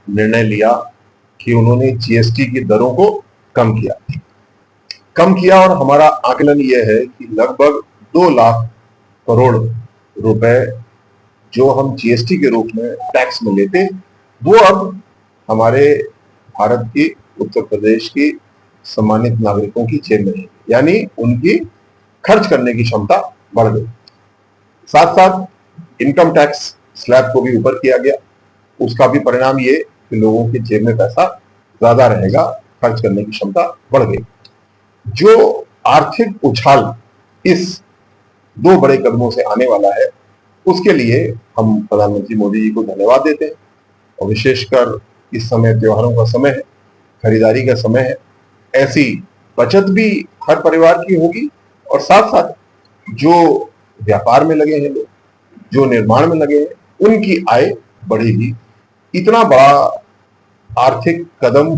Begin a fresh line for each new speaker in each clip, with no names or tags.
निर्णय लिया कि उन्होंने जीएसटी की दरों को कम किया और हमारा आकलन यह है कि लगभग 2 लाख करोड़ रुपए जो हम जीएसटी के रूप में टैक्स में लेते, वो अब हमारे भारत की, उत्तर प्रदेश की सम्मानित नागरिकों की जेब में है, यानी उनकी खर्च करने की क्षमता बढ़ गई। साथ साथ इनकम टैक्स स्लैब को भी ऊपर किया गया। उसका भी परिणाम ये कि लोगों की जेब में पैसा ज्यादा रहेगा, खर्च करने की क्षमता बढ़ गई। जो आर्थिक उछाल इस 2 बड़े कदमों से आने वाला है, उसके लिए हम प्रधानमंत्री मोदी जी को धन्यवाद देते हैं। और विशेषकर इस समय त्योहारों का समय है, खरीदारी का समय है, ऐसी बचत भी हर परिवार की होगी और साथ साथ जो व्यापार में लगे हैं लोग, जो निर्माण में लगे हैं, उनकी आय बढ़ेगी। इतना बड़ा आर्थिक कदम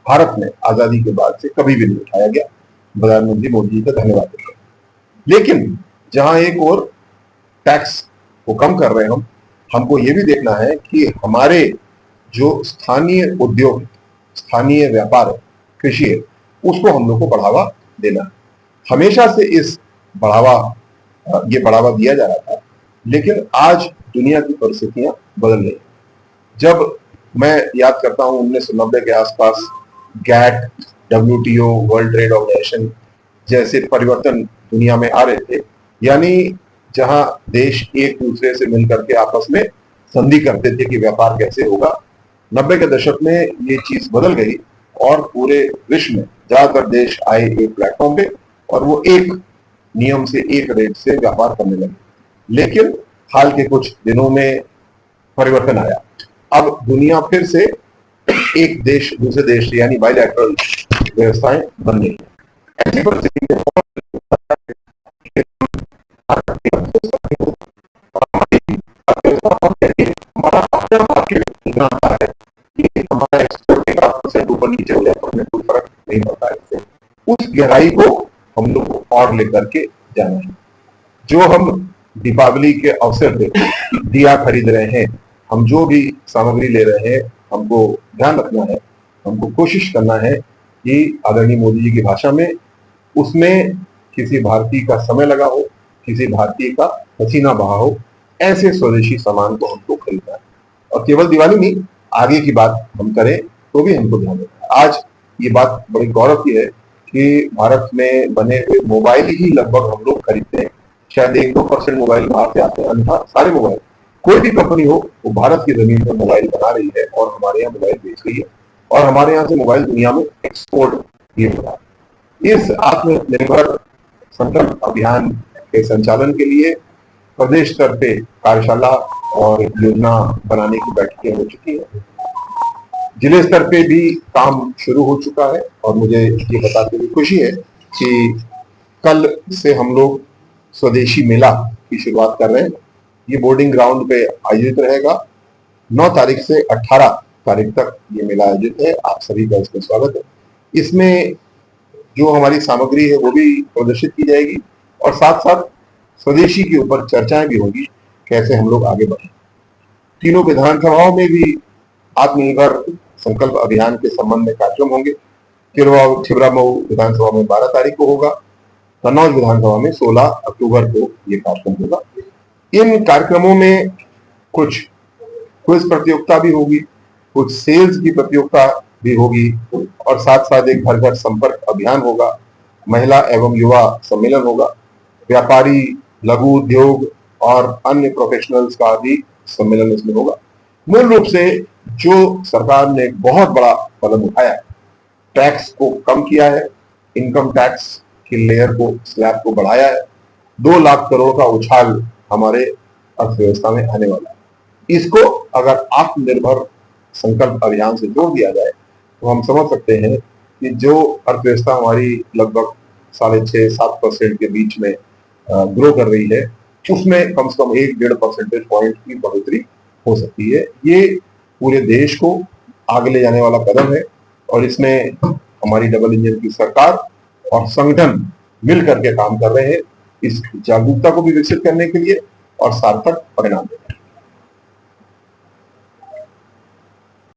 भारत में आजादी के बाद से कभी भी नहीं उठाया गया। प्रधानमंत्री मोदी जी का धन्यवाद देते हैं। लेकिन जहां एक और टैक्स को कम कर रहे हैं हमको ये भी देखना है कि हमारे जो स्थानीय उद्योग, स्थानीय व्यापार है, कृषि है, उसको हम लोग को बढ़ावा देना है। हमेशा से ये बढ़ावा दिया जा रहा था, लेकिन आज दुनिया की परिस्थितियां बदल रही हैं। जब मैं याद करता हूं 1990 के आसपास GATT, WTO, world trade organisation जैसे परिवर्तन दुनिया में आ रहे थे, यानी जहां देश एक दूसरे से मिलकर के आपस में संधि करते थे कि व्यापार कैसे होगा। 90 के दशक में ये चीज बदल गई और पूरे विश्व में ज्यादातर देश आए एक प्लेटफॉर्म पे और वो एक नियम से, एक रेट से व्यापार करने लगे। लेकिन हाल के कुछ दिनों में परिवर्तन आया। अब दुनिया फिर से एक देश दूसरे देश यानी बायलैटरल व्यवस्थाएं बन गई। ऐसी परिस्थिति में ऊपर नीचे हो जाए तो हमें कोई फर्क नहीं पड़ता है। उस गहराई को हम लोग को और लेकर के जाना है। जो हम दीपावली के अवसर पे दिया खरीद रहे हैं, हम जो भी सामग्री ले रहे हैं, हमको ध्यान रखना है, हमको कोशिश करना है कि आदरणीय मोदी जी की भाषा में उसमें किसी भारतीय का समय लगा हो, किसी भारतीय का पसीना बहा हो, ऐसे स्वदेशी सामान को हमको खरीदना है। और केवल दिवाली नहीं, आगे की बात हम करें तो भी हमको ध्यान रखना है। आज ये बात बड़ी गौरव की है कि भारत में बने हुए मोबाइल ही लगभग हम लोग खरीदते हैं। शायद 1-2% मोबाइल बाहर से आते हैं, अन्यथा सारे मोबाइल, कोई भी कंपनी हो, वो भारत की जमीन पर मोबाइल बना रही है और हमारे यहाँ मोबाइल बेच रही है और हमारे यहाँ से मोबाइल दुनिया में एक्सपोर्ट भी हो रहा है। इस आत्मनिर्भर संकल्प अभियान के संचालन के लिए प्रदेश स्तर पे कार्यशाला और योजना बनाने की बैठकें हो चुकी है। जिले स्तर पे भी काम शुरू हो चुका है और मुझे ये बताते हुए खुशी है कि कल से हम लोग स्वदेशी मेला की शुरुआत कर रहे हैं। ये बोर्डिंग ग्राउंड पे आयोजित रहेगा। 9 तारीख से 18 तारीख तक ये मेला आयोजित है। आप सभी का इसमें स्वागत है। इसमें जो हमारी सामग्री है वो भी प्रदर्शित की जाएगी और साथ साथ स्वदेशी के ऊपर चर्चाएं भी होंगी, कैसे हम लोग आगे बढ़े। तीनों विधानसभाओं में भी आत्मनिर्भर संकल्प अभियान के संबंध में कार्यक्रम होंगे। छिबरामऊ विधानसभा में 12 तारीख को होगा, कन्नौज विधानसभा में 16 अक्टूबर को ये कार्यक्रम होगा। इन कार्यक्रमों में कुछ क्विज प्रतियोगिता भी होगी, कुछ सेल्स की प्रतियोगिता भी होगी और साथ साथ एक घर घर संपर्क अभियान होगा, महिला एवं युवा सम्मेलन होगा, व्यापारी, लघु उद्योग और अन्य प्रोफेशनल्स का भी सम्मेलन इसमें होगा। मूल रूप से जो सरकार ने एक बहुत बड़ा कदम उठाया, टैक्स को कम किया है, इनकम टैक्स की लेयर को, स्लैब को बढ़ाया है, 2 लाख करोड़ का उछाल हमारे अर्थव्यवस्था में आने वाला है। इसको अगर आत्मनिर्भर संकल्प अभियान से जोड़ दिया जाए तो हम समझ सकते हैं कि जो अर्थव्यवस्था हमारी लगभग 6.5-7% के बीच में ग्रो कर रही है, उसमें कम से कम 1-1.5 परसेंटेज पॉइंट की बढ़ोतरी हो सकती है। ये पूरे देश को आगे ले जाने वाला कदम है और इसमें हमारी डबल इंजन की सरकार और संगठन मिल करके काम कर रहे हैं इस जागरूकता को भी विकसित करने के लिए और सार्थक परिणाम देने के लिए।